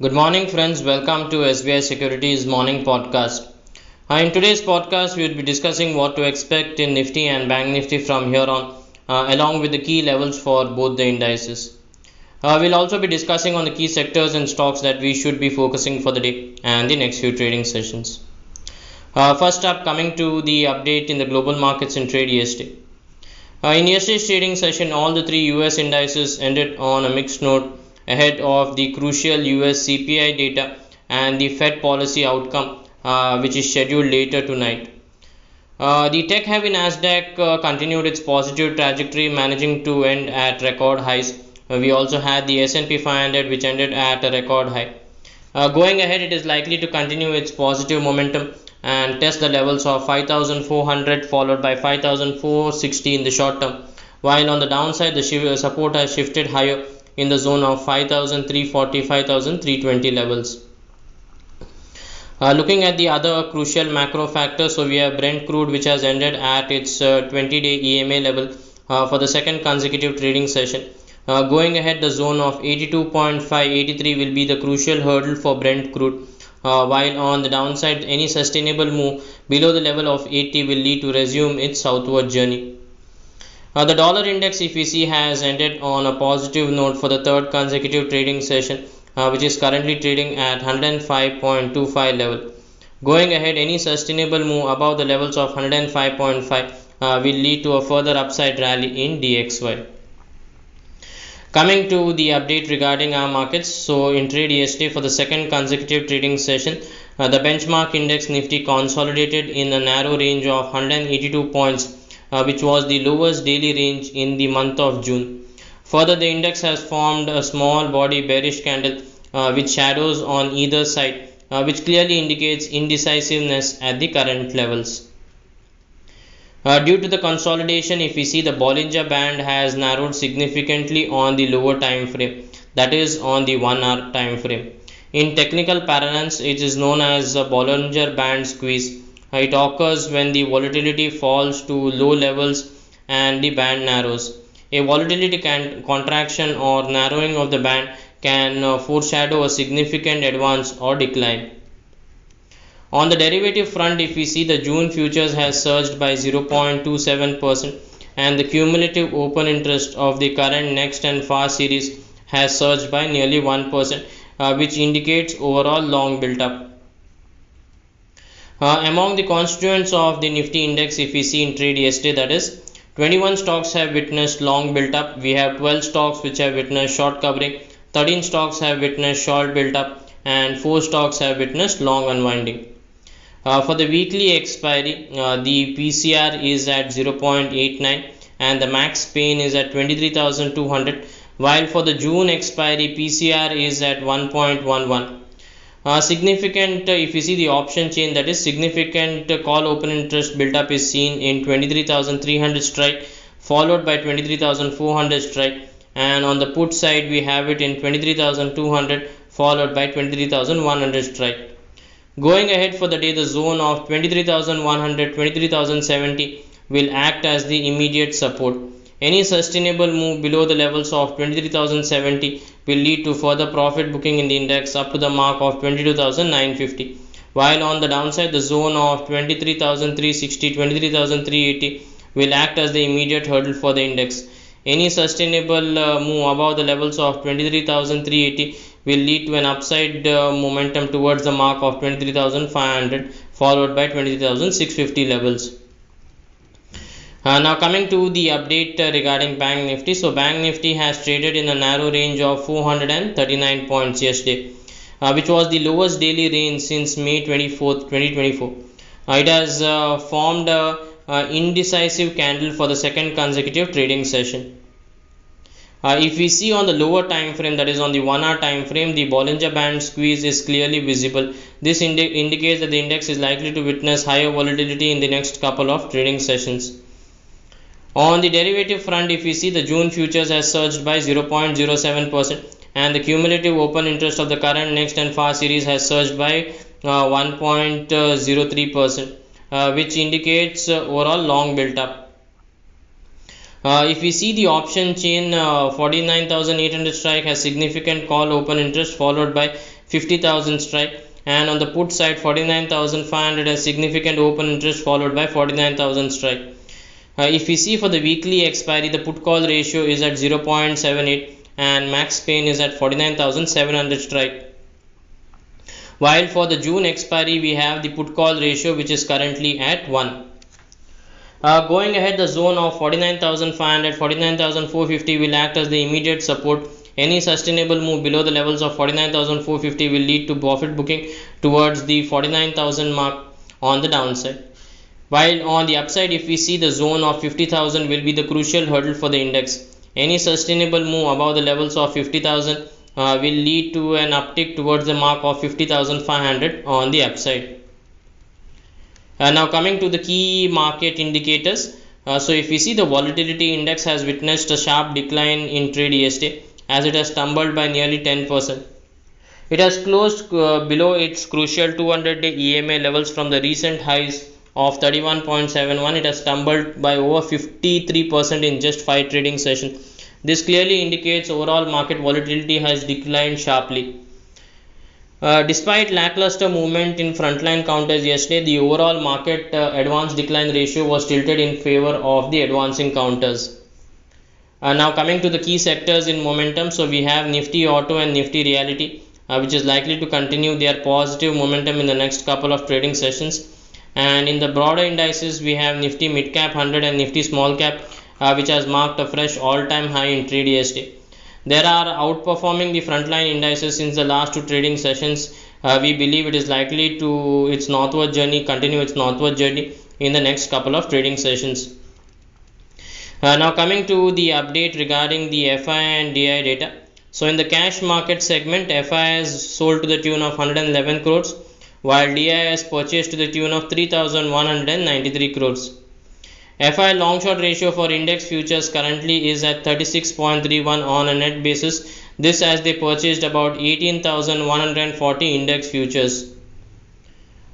Good morning, friends. Welcome to SBI Securities morning podcast. In today's podcast, we will be discussing what to expect in Nifty and Bank Nifty from here on, along with the key levels for both the indices. We'll also be discussing on the key sectors and stocks that we should be focusing for the day and the next few trading sessions. First up, coming to the update in the global markets and trade yesterday. In yesterday's trading session, all the three US indices ended on a mixed note ahead of the crucial US CPI data and the Fed policy outcome, which is scheduled later tonight. The tech-heavy Nasdaq continued its positive trajectory, managing to end at record highs. We also had the S&P 500, which ended at a record high. Going ahead, it is likely to continue its positive momentum and test the levels of 5,400 followed by 5,460 in the short term, while on the downside the support has shifted higher in the zone of 5,340 5,320 levels. Looking at the other crucial macro factors, so we have Brent crude, which has ended at its 20-day EMA level for the second consecutive trading session. Going ahead, the zone of 82.583 will be the crucial hurdle for Brent crude, while on the downside any sustainable move below the level of 80 will lead to resume its southward journey. The dollar index, if we see, has ended on a positive note for the third consecutive trading session, which is currently trading at 105.25 level. Going ahead, any sustainable move above the levels of 105.5 will lead to a further upside rally in DXY. Coming to the update regarding our markets, so in trade yesterday for the second consecutive trading session, the benchmark index Nifty consolidated in a narrow range of 182 points, which was the lowest daily range in the month of June. Further, the index has formed a small body bearish candle with shadows on either side, which clearly indicates indecisiveness at the current levels. Due to the consolidation, if we see, the Bollinger Band has narrowed significantly on the lower time frame, that is on the 1 hour time frame. In technical parlance, it is known as a Bollinger Band squeeze. It occurs when the volatility falls to low levels and the band narrows. A volatility contraction or narrowing of the band can foreshadow a significant advance or decline. On the derivative front, if we see, the June futures has surged by 0.27% and the cumulative open interest of the current, next and far series has surged by nearly 1%, which indicates overall long built up. Among the constituents of the Nifty index, if we see in trade yesterday, that is 21 stocks have witnessed long built up. We have 12 stocks which have witnessed short covering, 13 stocks have witnessed short built up, and 4 stocks have witnessed long unwinding. For the weekly expiry, the PCR is at 0.89 and the max pain is at 23,200, while for the June expiry PCR is at 1.11. Significant, if you see the option chain, that is significant call open interest build up is seen in 23,300 strike followed by 23,400 strike, and on the put side we have it in 23,200 followed by 23,100 strike. Going ahead for the day, the zone of 23,100 23,070 will act as the immediate support. Any sustainable move below the levels of 23,070 will lead to further profit booking in the index up to the mark of 22,950, while on the downside the zone of 23,360 23,380 will act as the immediate hurdle for the index. Any sustainable move above the levels of 23,380 will lead to an upside momentum towards the mark of 23,500 followed by 23,650 levels. Now coming to the update regarding Bank Nifty. So Bank Nifty has traded in a narrow range of 439 points yesterday, which was the lowest daily range since May 24th, 2024. It has formed an indecisive candle for the second consecutive trading session. If we see on the lower time frame, that is on the 1 hour time frame, the Bollinger Band squeeze is clearly visible. This indicates that the index is likely to witness higher volatility in the next couple of trading sessions. On the derivative front, if we see, the June futures has surged by 0.07% and the cumulative open interest of the current, next and far series has surged by 1.03%, which indicates overall long built up. If we see the option chain, 49,800 strike has significant call open interest followed by 50,000 strike, and on the put side 49,500 has significant open interest followed by 49,000 strike. If we see for the weekly expiry, the put call ratio is at 0.78 and max pain is at 49,700 strike. While for the June expiry, we have the put call ratio which is currently at 1. Going ahead, the zone of 49,500, 49,450 will act as the immediate support. Any sustainable move below the levels of 49,450 will lead to profit booking towards the 49,000 mark on the downside. While on the upside, if we see the zone of 50,000 will be the crucial hurdle for the index. Any sustainable move above the levels of 50,000 will lead to an uptick towards the mark of 50,500 on the upside. Now coming to the key market indicators. So if we see, the volatility index has witnessed a sharp decline in trade yesterday as it has tumbled by nearly 10%. It has closed below its crucial 200-day EMA levels from the recent highs of 31.71. It has tumbled by over 53% in just 5 trading sessions. This clearly indicates overall market volatility has declined sharply. Despite lackluster movement in frontline counters yesterday, the overall market advance decline ratio was tilted in favor of the advancing counters. Now coming to the key sectors in momentum, so we have Nifty Auto and Nifty Reality, which is likely to continue their positive momentum in the next couple of trading sessions. And in the broader indices, we have Nifty Mid Cap 100 and Nifty Small Cap, which has marked a fresh all-time high in trade yesterday. They are outperforming the frontline indices since the last 2 trading sessions. We believe it is likely to continue its northward journey in the next couple of trading sessions. Now coming to the update regarding the FI and DI data. So in the cash market segment, FI has sold to the tune of 111 crores, while DI has purchased to the tune of 3,193 crores. FI long short ratio for index futures currently is at 36.31 on a net basis. This as they purchased about 18,140 index futures.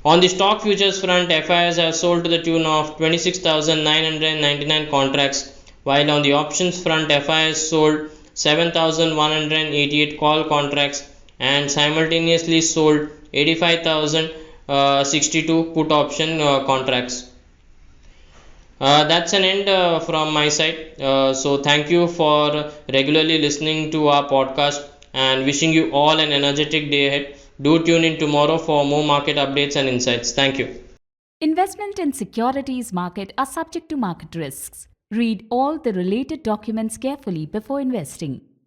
On the stock futures front, FIs have sold to the tune of 26,999 contracts, while on the options front, FIs sold 7,188 call contracts and simultaneously sold 85,062 put option contracts. That's an end from my side. So thank you for regularly listening to our podcast and wishing you all an energetic day ahead. Do tune in tomorrow for more market updates and insights. Thank you. Investment in securities market are subject to market risks. Read all the related documents carefully before investing.